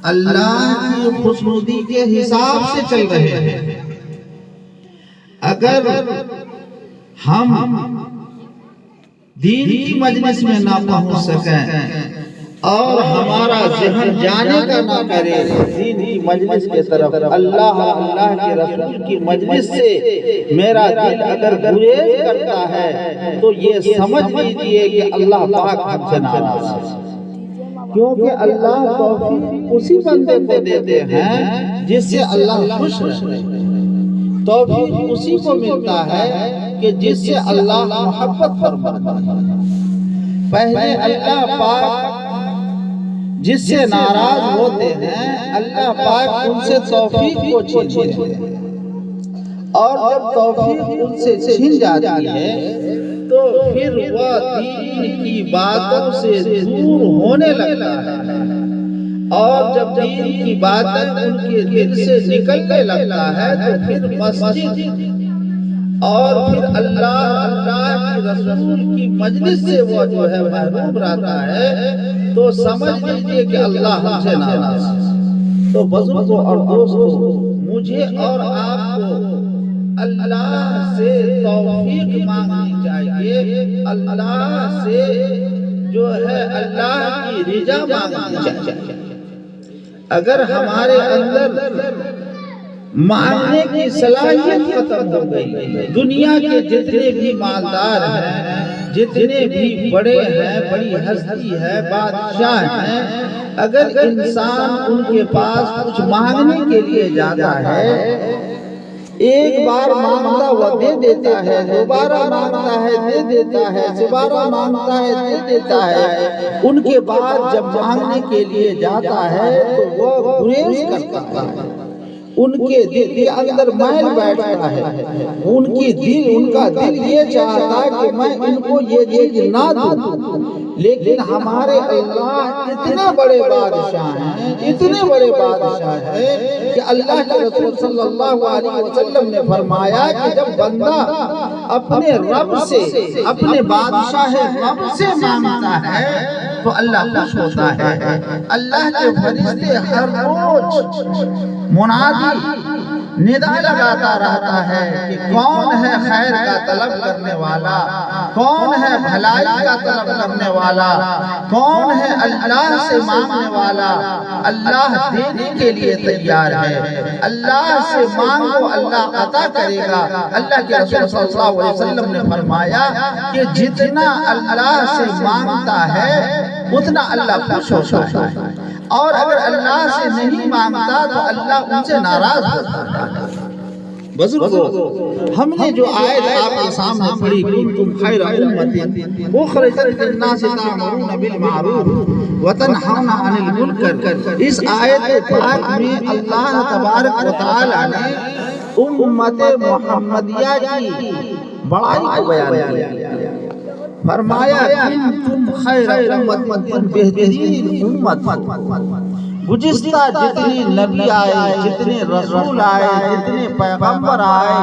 اللہ کی خوشنودی کے حساب سے چل رہے ہیں۔ اگر ہم دین کی مجلس میں نہ پہنچ سکیں اور ہمارا ذہن جانے کا نہ کرے دین کی مجلس کے طرف، اللہ کے رسول کی مجلس سے میرا دل اگر گریز کرتا ہے تو یہ سمجھ لیجئے کہ اللہ پاک ہم سے ناراض ہے، کیونکہ اللہ توفیق اسی بندے کو دیتے ہیں جس سے اللہ خوش رہے۔ توفیق اسی کو ملتا ہے کہ جس سے اللہ محبت فرماتا ہے۔ پہلے اللہ پاک جس سے ناراض ہوتے ہیں اللہ پاک ان سے توفیق کو چھینتے ہیں، اور جب توفیق ان سے چھین جاتی ہے تو پھر وہ دین کی باتوں سے دور ہونے لگتا ہے، اور جب دین کی باتیں ان کے دل سے نکلنے لگتا ہے تو پھر مسجد اور پھر اللہ کی رسول کی مجلس سے وہ جو ہے محروم رہتا ہے، تو سمجھ لیجئے کہ اللہ ہم سے ناراض ہے۔ تو بزرگوں اور دوستوں، مجھے اور آپ کو اللہ سے توفیق مانگنی چاہیے، اللہ سے جو ہے اللہ کی رضا مانگنی چاہیے۔ اگر ہمارے اندر مانگنے کی صلاحیت ختم ہو گئی، دنیا کے جتنے بھی مالدار ہیں، جتنے بھی بڑے ہیں، بڑی ہستی ہے، بادشاہ ہیں، اگر انسان ان کے پاس کچھ مانگنے کے لیے جاتا ہے، ایک بار مانگتا وہ دے دیتا ہے، دوبارہ مانگتا ہے دے دیتا ہے، دوبارہ مانگتا ہے دے دیتا ہے، ان کے بعد جب مانگنے کے لیے جاتا ہے تو وہ گریز کرتا ہے، ان کے دل کے اندر میل بیٹھتا ہے، ان کا دل یہ چاہتا ہے کہ میں ان کو یہ چیز نہ دوں، لیکن ہمارے اللہ اتنے بڑے بادشاہ ہیں، اتنے بڑے بادشاہ ہیں کہ اللہ کے رسول صلی اللہ علیہ وسلم نے فرمایا کہ جب بندہ اپنے رب سے، اپنے بادشاہ رب سے مانگتا ہے تو اللہ خوش ہوتا ہے۔ اللہ کے فرشتے ہر روز منادی ندا لگاتا رہتا ہے کہ کون ہے خیر کا طلب کرنے والا، کون ہے بھلائی کا طلب کرنے والا، کون ہے اللہ سے مانگنے والا، اللہ دینے کے لیے تیار ہے، اللہ سے مانگو اللہ عطا کرے گا۔ اللہ کے رسول صلی اللہ علیہ وسلم نے فرمایا کہ جتنا اللہ سے مانگتا ہے اتنا اللہ خوش ہوتا ہے، اور اگر اللہ سے نہیں مانگتا تو اللہ ان سے ناراض ہوتا ہے۔ بزرگوں، ہم نے جو آیت آپ کے سامنے پڑھی کنتم خیر امۃ اخرجت للناس تأمرون بالمعروف وتنہون عن المنکر، اس آیت پاک میں اللہ تبارک و تعالی نے امت محمدیہ کی بڑائی کو بیان کیا، فرمایا کنتم خیر امۃ، بہترین امت۔ گزشتہ جتنے نبی آئے، جتنے رسول آئے، جتنے پیغمبر آئے،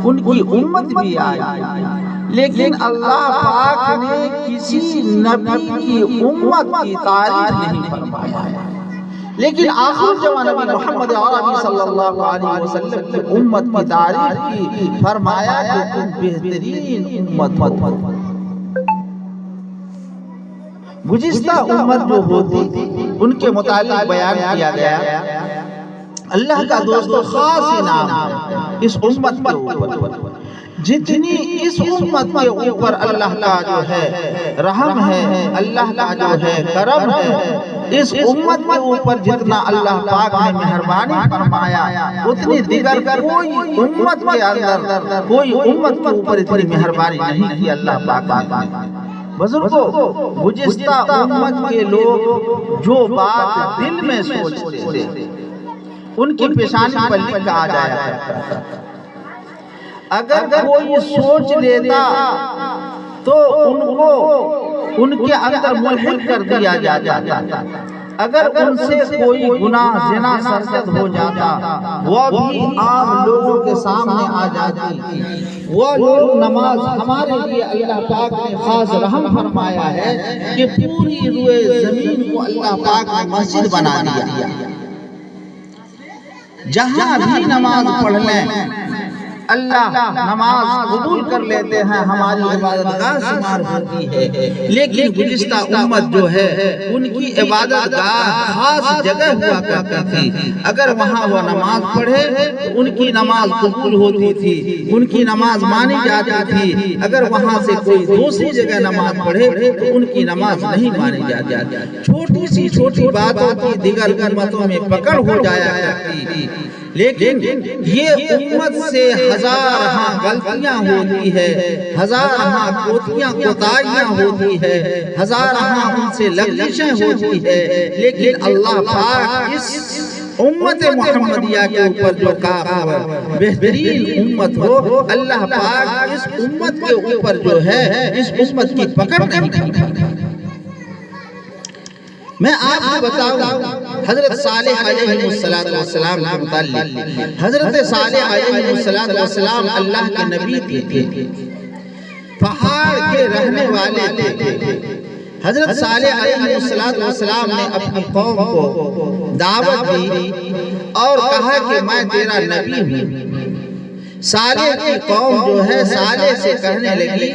ان کی امت بھی آئی، لیکن اللہ پاک نے کسی نبی کی امت کی تعریف نہیں فرمایا، لیکن آخر زمان نبی محمد عربی صلی اللہ علیہ وسلم کی امت کی تعریف کی، فرمایا کہ تم بہترین امت۔ گزشتہ امت جو ہوتی ان کے متعلق بیان کیا گیا، اللہ کا دوست خاص انعام ہے اس امت کے اوپر، جتنی اس امت کے اوپر اللہ کا جو ہے رحم ہے، اللہ کا جو ہے کرم ہے، اس امت کے اوپر جتنا اللہ پاک نے مہربانی فرمایا اتنی دیگر کوئی امت کے اندر، کوئی امت کے اوپر اتنی مہربانی نہیں کی اللہ پاک نے۔ بزرگوں، گزشتہ امت کے لوگ جو بات دل میں سوچتے تھے ان کی پیشانی پر لکھا آ جایا کرتا تھا، اگر کوئی سوچ لیتا تو ان کو ان کے اندر ملحد کر دیا جاتا تھا، اگر ان سے کوئی گناہ زنا سرزد ہو جاتا وہ بھی عام لوگوں کے سامنے آ جاتی، وہ لوگ نماز ہمارے لیے اللہ پاک نے خاص رحم فرمایا ہے کہ پوری روئے زمین کو اللہ پاک نے مسجد بنا دیا. جہاں بھی نماز پڑھ لیں اللہ نماز قبول کر لیتے ہیں، ہماری عبادت گاہ شمار ہوتی ہے. لیکن گزشتہ امت جو ہے ان کی عبادت گاہ خاص جگہ ہوا کرتی تھی. اگر وہاں وہ نماز پڑھے تو ان کی نماز قبول ہوتی تھی، ان کی نماز مانی جاتی تھی. اگر وہاں سے کوئی دوسری جگہ نماز پڑھے تو ان کی نماز نہیں مانی جاتی. چھوٹی سی چھوٹی باتوں کی دیگر امتوں میں پکڑ ہو جایا کرتی تھی، لیکن یہ امت سے ہزار ہاں غلطیاں ہوتی ہے، ہزار ہاں کوتاہیاں ہوتی ہے، ہزار ہاں ان سے لغزشیں ہوتی ہے. لیکن اللہ پاک اس امت محمدیہ کے اوپر جو بہترین امت ہو، اللہ پاک اس امت کے اوپر جو ہے اس امت کی پکڑ نہیں کرتا. میں آپ کو بتاؤں حضرت صالح علیہ السلام کے متعلق. حضرت صالح علیہ السلام اللہ کے نبی تھے، پہاڑ کے رہنے والے تھے. حضرت صالح علیہ السلام نے اپنی قوم کو دعوت دی اور کہا کہ میں تیرا نبی ہوں. صالح کی قوم جو ہے صالح سے کہنے لگی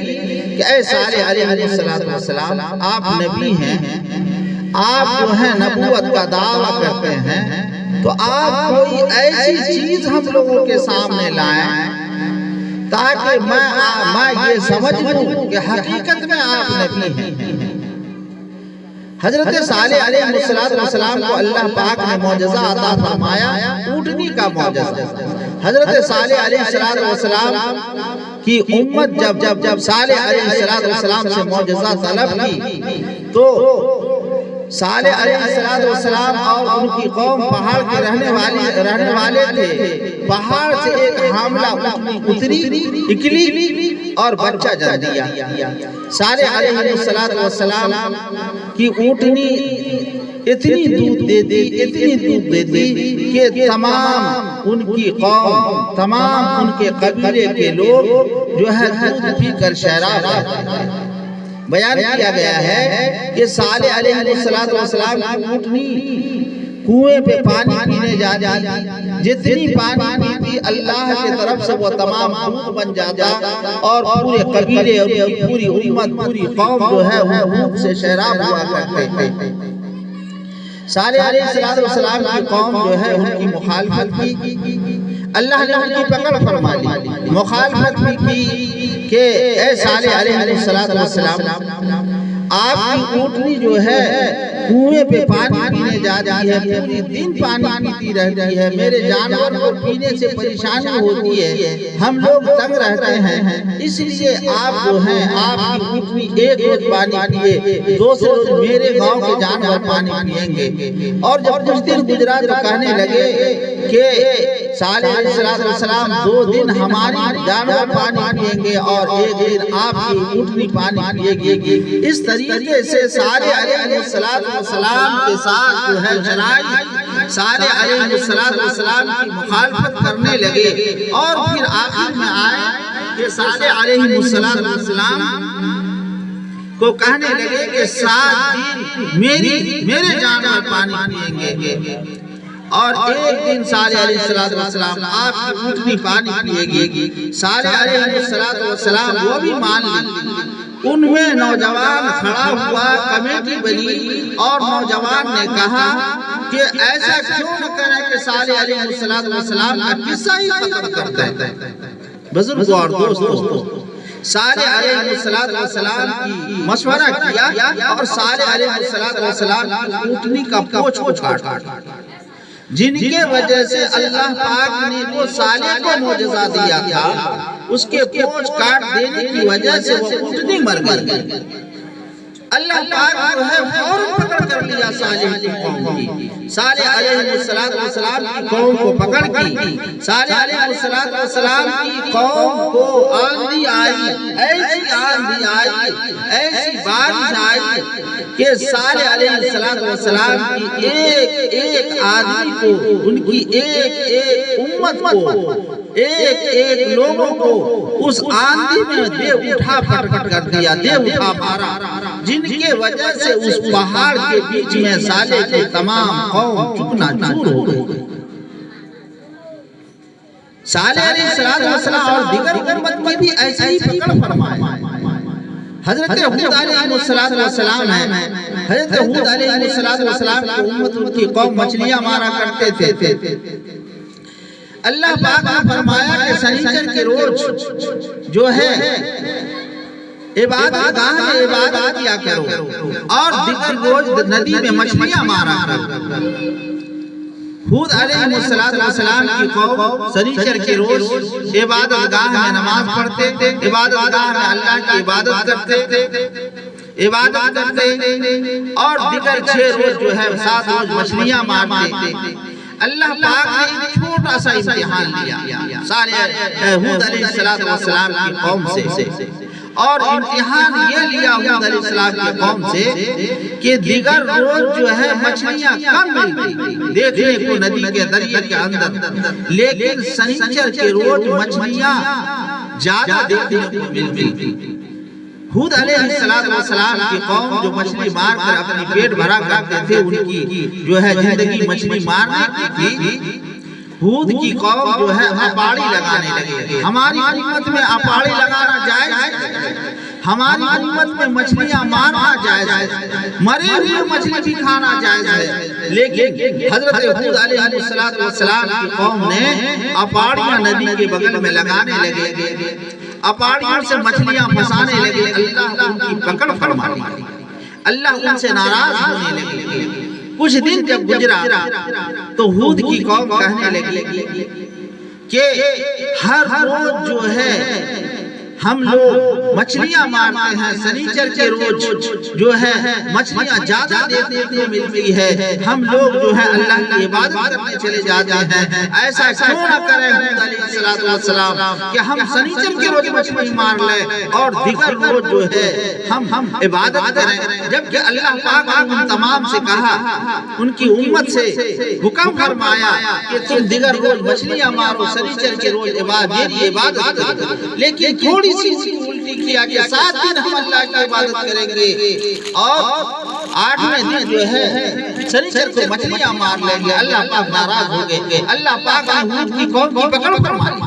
کہ اے صالح علیہ السلام، آپ نبی ہیں، آپ جو ہے نبوت کا دعویٰ کرتے ہیں، تو آپ کوئی ایسی چیز ہم لوگوں کے سامنے لائیں تاکہ میں یہ سمجھ لوں کہ حقیقت میں آپ نبی ہیں. حضرت صالح علیہ السلام کو اللہ پاک نے معجزہ عطا فرمایا، اونٹنی کا معجزہ. حضرت صالح علیہ السلام کی امت جب صالح علیہ السلام سے معجزہ طلب کی تو صالح علیہ السلام اور ان کی قوم پہاڑ کے رہنے والے تھے. پہاڑ سے ایک حاملہ اونٹنی اتری، نکلی اور بچہ جن دیا. صالح علیہ السلام کی اونٹنی اتنی دودھ دیتی کہ تمام ان کی قوم، تمام ان کے قبیلے کے لوگ جو ہے دودھ پی کر شیراب رہتے. بیان کیا گیا ہے کہ صالح علیہ السلام کی اونٹنی کنویں پہ پانی پینے جاتی، جتنی پانی پیتی اللہ کی طرف سے وہ تمام دودھ بن جاتا اور پورے قبیلے اور پوری امت، پوری قوم جو ہے وہ دودھ سے شیراب ہوا کرتے تھے. صالح علیہ السلام کی قوم جو ہے ان کی مخالفت کی، اللہ نے ان کی پکڑ فرما لی. مخالفت کی کہ اے صالح علیہ السلام، آپ کی اونٹنی جو ہے کنویں پہ پانی پینے جاتی ہے، پوری دن پانی پیتی رہتی ہے، میرے جانور کو پینے سے پریشانی ہوتی ہے، ہم لوگ تنگ رہتے ہیں، اس لیے آپ جو ہیں آپ کی اونٹنی ایک روز پانی پیے، دوسرے روز میرے گاؤں کے جانور پانی پیئیں گے. اور جب کچھ دن گزرا تو کہنے لگے کہ صالح علیہ السلام 2 دن ہماری جانور پانی پیئیں گے اور ایک دن آپ کی اونٹنی پانی پیے گی. اس طریقے سے صالح علیہ السلام کے ساتھ جو ہے لڑائی، صالح علیہ السلام کی مخالفت کرنے لگے اور پھر آخر میں آئے کہ صالح علیہ السلام کو کہنے لگے کہ 7 دن میرے جانور پانی پیئیں گے اور ایک دن صالح علیہ السلام آپ کی اونٹنی پانی پیے گی. صالح علیہ السلام وہ بھی مان لی. ان میں نوجوان کھڑا ہوا، کمیٹی بنی اور نوجوان نے کہا کہ ایسا کیوں نہ کریں کہ صالح علیہ السلام کا قصہ ہی ختم کر دیں. بزرگوں اور دوستوں، صالح علیہ السلام کی مشورہ کیا اور صالح علیہ السلام کی اونٹنی کا پوچھ کو کاٹا، جن کے وجہ سے اللہ پاک نے وہ صالح کو معجزہ دیا تھا، اس کے پوچھ کاٹ دینے کی وجہ سے وہ اونٹنی مر گئی. اللہ پاک جو ہے فوراً پکڑ کر لیا صالح کی قوم کی. صالح علیہ السلام کی قوم کو پکڑ کی. صالح علیہ السلام کی قوم کو آندھی آئی، ایسی آندھی آئی، ایسی بارش آئی کہ صالح علیہ السلام کی ایک آدمی کو، ان کی ایک امت کو ایک ایک لوگوں کو اس آندھی میں دے اٹھا پھٹک کر دیا، دے اٹھا مارا، جن کے وجہ سے اس پہاڑ کے بیچ میں صالح کے تمام قوم چکنا چور ہو گئی۔ صالح علیہ السلام اور دیگر امت کی بھی ایسے ہی پکڑ فرمائے۔ حضرت ہود علیہ السلام ہیں، حضرت ہود علیہ السلام کی امت ان کی قوم مچھلیاں مارا کرتے تھے۔ اللہ پاک نے فرمایا کہ سنیچر کے روز جو ہے عبادت گاہ میں عبادت کیا کرو اور دیگر روز ندی میں مچھلیاں مارا کرو۔ ہود علیہ السلام کی قوم سنیچر کے روز عبادت گاہ میں نماز پڑھتے تھے، عبادت گاہ میں اللہ کی عبادت کرتے تھے، اور دیگر 6 روز جو ہے 7 روز مچھلیاں مارتے تھے۔ اللہ پاک نے ایک چھوٹا سا امتحان لیا صالح ہود علیہ السلام کی قوم سے، اور امتحان یہ لیا ہود علیہ السلام کی قوم سے کہ دیگر روز جو ہے مچھلیاں کم ملتی دیکھنے کو ندی کے دریا کے اندر، لیکن سنیچر کے روز مچھلیاں زیادہ دیکھنے کو ملتی۔ ہود علیہ السلام کی قوم جو مچھلی مار کر اپنی پیٹ بھرا کرتے تھے، ان کی جو ہے زندگی مچھلی مارنے کی تھی۔ ہود کی قوم جو ہے اپاڑی لگانے لگے۔ ہماری امت میں اپاڑی لگانا جائز ہے، ہماری امت میں مچھلیاں مارنا جائز ہے، مرے ہوئے مچھلی بھی کھانا جائز ہے، لیکن حضرت ہود علیہ السلام کی قوم نے اپاڑیاں ندی کے بغل میں لگانے لگے، اپاڑیوں سے مچھلیاں پھنسانے لگے۔ اللہ ان کی پکڑ فرمائی، اللہ ان سے ناراض ہونے لگے۔ کچھ دن جب گزرا تو ہود کی قوم کہنے لگی کہ ہر روز جو ہے ہم لوگ مچھلیاں مارتے ہیں، سنیچر کے روز جو ہے مچھلیاں زیادہ دیکھنے کو ملتی ہے، ہم لوگ جو ہے اللہ کی عبادت کرنے چلے جاتے ہیں، ایسا کیوں نہ کریں ہود علیہ السلام کہ ہم سنیچر کے روز مچھلی مار لیں اور دیگر روز جو ہے ہم عبادت کریں۔ جبکہ اللہ پاک نے ان تمام سے کہا، ان کی امت سے حکم فرمایا کہ تم دیگر روز مچھلیاں مارو، سنیچر کے روز عبادت کرو، لیکن تھوڑی الٹی کیا کہ 7 دن ہم اللہ کی عبادت کریں گے اور 8ویں دن جو ہے سنیچر کو مچھلیاں مار لیں گے۔ اللہ پاک ناراض ہو گئے۔ اللہ پاک نے ہود کی قوم کی پکڑ فرما لی،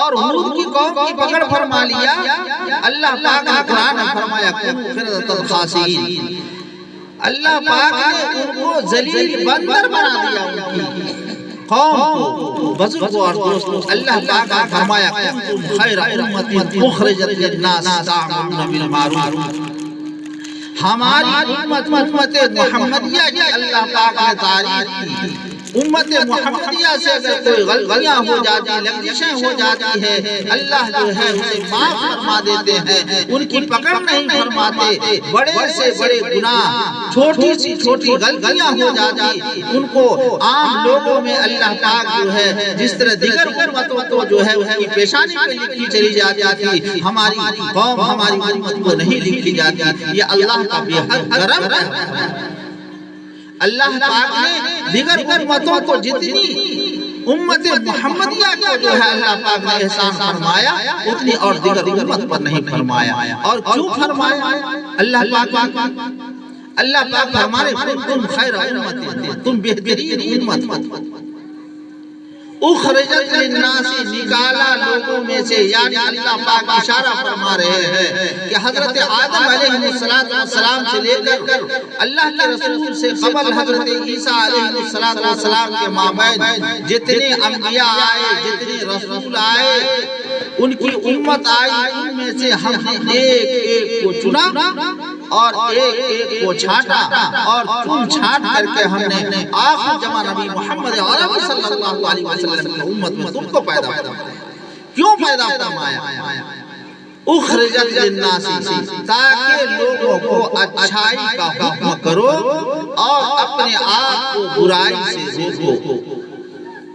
اور ہود کی قوم کی پکڑ فرما لیا۔ اللہ پاک نے قرآن میں فرمایا کونوا قردۃ خاسئین، اللہ پاک نے ان کو ذلیل بندر بنا دیا، ان کی قوم کو، بزرگ اور دوستوں۔ اللہ پاک نے فرمایا کنتم خیر امت اخرجت للناس تأمرون بالمعروف، ہماری امت محمدیہ کی اللہ پاک نے تعریف کی۔ امت محمدیہ سے اگر کوئی غلطیاں ہو جاتی، لغزشیں ہو جاتی ہے، اللہ جو ہے اسے معاف فرما دیتے ہیں، ان کی پکڑ نہیں فرماتے۔ بڑے سے بڑے گناہ، چھوٹی سی چھوٹی غلطیاں ہو جاتی، ان کو عام لوگوں میں اللہ پاک جو ہے جس طرح دیگر امتوں کو جو ہے ان کی پیشانی پہ لکھی چلی جاتی تھی، ہماری قوم ہماری امت کو نہیں لکھی جاتی۔ یہ اللہ کا بے حد کرم ہے۔ اللہ پاک نے دیگر امتوں کو جتنی امت محمدیہ کو جو ہے اللہ پاک نے احسان فرمایا، اتنی اور دیگر امت پر نہیں فرمایا۔ اور کیوں فرمایا اللہ پاک فرمانے تم خیر امت، تم بہترین امت، اخرجت للناس، نکالا لوگوں میں سے، یعنی اللہ پاک اشارہ فرما رہے ہیں کہ حضرت آدم علیہ السلام سے لے کر اللہ کے رسول سے قبل حضرت عیسیٰ علیہ السلام کے مابین جتنے انبیاء آئے، جتنے رسول آئے، ان کی امت آئی، ان میں سے ہم نے ایک ایک کو چنا اور ایک ایک کو چھانٹا، اور چن چھانٹ کر کے ہم نے آخر جمع نبی محمد عربی صلی اللہ علیہ وسلم کی امت میں تم کو پیدا فرمایا۔ کیوں پیدا فرمایا؟ اخرجت للناس، تاکہ لوگوں کو اچھائی کا حکم کرو اور اپنے آپ کو برائی سے روکو۔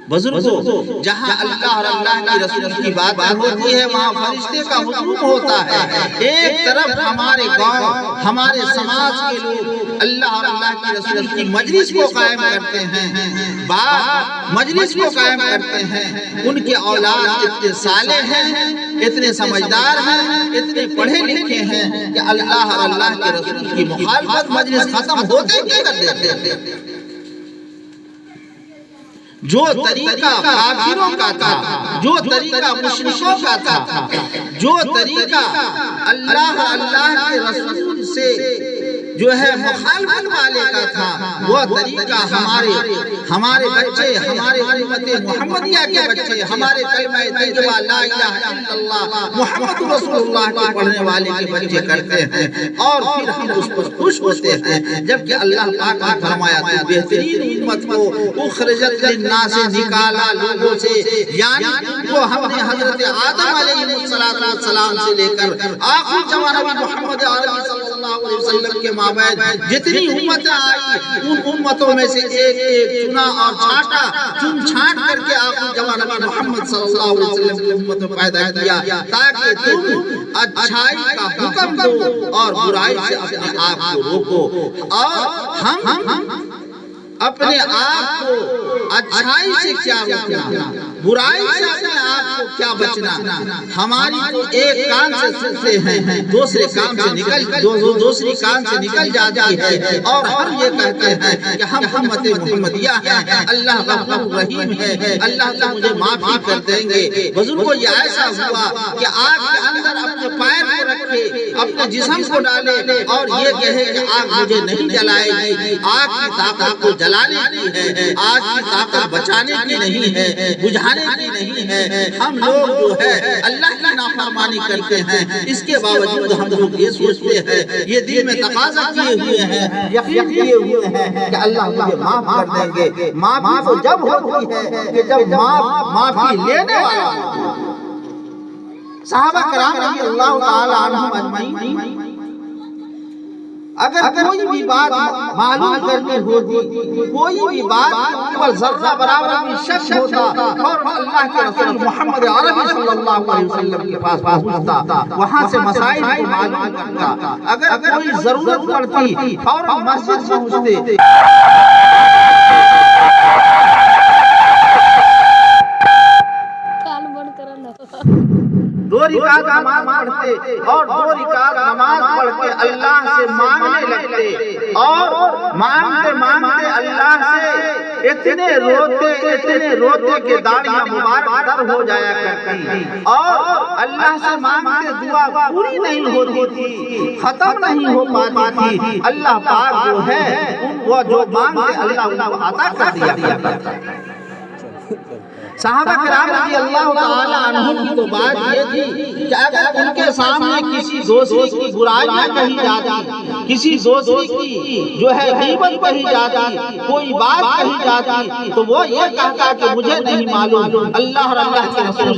بزرگوں، جہاں اللہ اور اللہ کی رسول کی بات ہوتی ہے، وہاں فرشتے کا حکم ہوتا ہے۔ ایک طرف ہمارے گاؤں، ہمارے سماج کے لوگ اللہ اور اللہ کے رسول کی مجلس کو قائم کرتے ہیں، باپ مجلس کو قائم کرتے ہیں، ان کے اولاد اتنے صالح ہیں، اتنے سمجھدار ہیں، اتنے پڑھے لکھے ہیں کہ اللہ اور اللہ کے رسول کی مخالفت مجلس ختم ہوتے ہی کر دیتے ہیں۔ جو طریقہ کافروں کا تھا، جو طریقہ مشرکوں کا تھا، جو طریقہ اللہ کے رسول سے جو ہے مخالفت والے کا تھا، وہ طریقہ ہمارے بچے، ہمارے امت محمدیہ کے بچے، ہمارے کلمہ طیبہ لا الہ الا اللہ محمد رسول اللہ کے پڑھنے والے کے بچے کرتے ہیں، اور پھر ہم اس پر خوش ہوتے ہیں، جبکہ اللہ پاک نے فرمایا تھا بہترین امت کو اخرجت للناس نکالا لوگوں سے، یعنی وہ ہم نے حضرت آدم علیہ السلام سے لے کر آخری زمانہ محمد عربی صلی اللہ علیہ وسلم کے مابعد جتنی امتیں آئی، ان امتوں میں سے ایک ایک چنا اور چھانٹا، چن چھانٹ کر کے آخری زمانہ محمد صلی اللہ علیہ وسلم کی امت کو پیدا کیا تاکہ تم اچھائی کا حکم دو اور برائی سے اپنے آپ کو روکو۔ اور ہم اپنے آپ کو اچھائی سے کیا روکنا، برائی سے اپنے آپ کو کیا بچنا، ہماری تو ایک کان سے سنتے ہیں، دوسرے کان سے نکل جاتی ہے، اور ہم یہ کہتے ہیں کہ ہم امت محمدیہ ہیں، اللہ غفور رحیم ہے، اللہ تو مجھے معافی کر دیں گے۔ بزرگوں یہ ایسا ہوا کہ آگ کے اندر اپنے پیر کو رکھے، اپنے جسم کو ڈالے اور یہ کہے کہ آگ مجھے نہیں جلائے گی، آگ کی طاقت کو جلانے کی ہے، آگ کی طاقت بچانے کی نہیں ہے، بجھانے کی نہیں ہے۔ ہم لوگ جو ہے اللہ کی نافرمانی کرتے ہیں، اس کے باوجود ہم لوگ یہ سوچتے ہیں، یہ دل میں تقاضا کیے ہوئے ہیں، یقین کیے ہوئے ہیں کہ اللہ مجھے معاف کر دیں گے۔ معافی تو جب ہوتی ہے کہ جب معافی لینے والا ہوتا ہے۔ صحابہ کرام رضی اللہ تعالی عنہم اجمعین اگر کوئی بھی بات معلوم کرنی ہوتی، کوئی بھی بات ذرہ برابر بھی شک ہوتا، فوراً اللہ کے رسول محمد عربی صلی اللہ علیہ وسلم کے پاس پہنچتا، وہاں سے مسائل کو معلوم کرتا۔ اگر کوئی ضرورت پڑتی فوراً مسجد پہنچتے۔ دو رکعت نماز پڑھتے اور دو رکعت نماز پڑھ کے اللہ سے مانگنے لگتے، اور مانگتے مانگتے اللہ سے اتنے روتے کہ داڑیاں مبارک تر ہو جایا کرتی، اور اللہ سے مانگتے دعا پوری نہیں ہوتی تھی، ختم نہیں ہو پاتی تھی۔ اللہ پاک جو ہے وہ جو مانگتے اللہ ان کو عطا کر دیا کرتا۔ صحابہ کرام رضی اللہ تعالی عنہم کی تو بات یہ تھی کہ اگر ان کے سامنے کسی دوسری کی برائی نہ کہی جاتی، کسی دوسری کی جو ہے غیبت کہی جاتی، کوئی بات کہی جاتی، تو وہ یہ کہتا کہ مجھے نہیں معلوم، اللہ اور اللہ کے رسول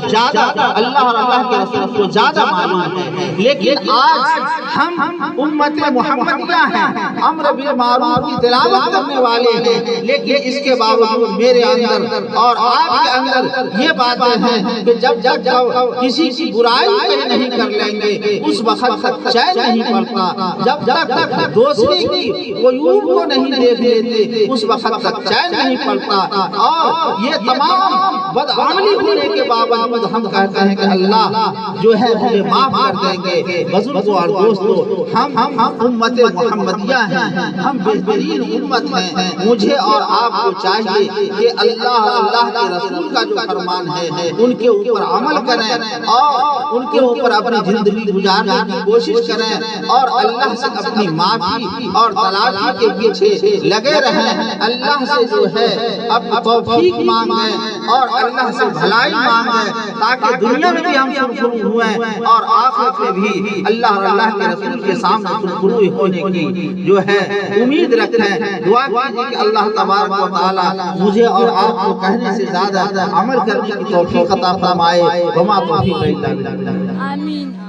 کو زیادہ معلوم ہے۔ لیکن آج ہم امت محمدیہ ہیں، امر بالمعروف کی تلاوت کرنے والے ہیں، لیکن اس کے باوجود میرے اندر اور آپ کے اندر یہ باتیں ہیں کہ جب کسی کی برائی نہیں کر لیں گے اس وقت تک چین نہیں پڑتا، جب تک دوسری کی عیوب کو نہیں دیکھ لیتے اس وقت تک چین نہیں پڑتا، اور یہ تمام بدعملی ہونے کے باوجود ہم کہتے ہیں کہ اللہ جو ہے مجھے معاف کر دیں گے۔ بزرگوں اور دوستوں، ہم امت محمدیہ ہیں، ہم بہترین امت ہیں، مجھے اور آپ کو چاہیے کہ اللہ کے رسول کا جو فرمان ہے ان کے اوپر عمل کریں اور ان کے اوپر اپنی زندگی گزارنے کی کوشش کریں، اور اللہ سے اپنی معافی اور تلافی کے پیچھے لگے رہیں، اللہ سے جو ہے اب توفیق مانگیں اور اللہ سے بھلائی مانگیں، تاکہ دنیا میں بھی ہم سرخرو ہوئیں اور آخرت میں بھی اللہ اور اللہ کے رسول کے سامنے سرخرو ہونے کی جو ہے امید رکھیں۔ دعا کیجیے کہ اللہ تبارک و تعالی مجھے اور آپ کو کہنے سے زیادہ عمل کرنے کی توفیق عطا فرمائے۔ وما توفیق الا باللہ۔ آمین۔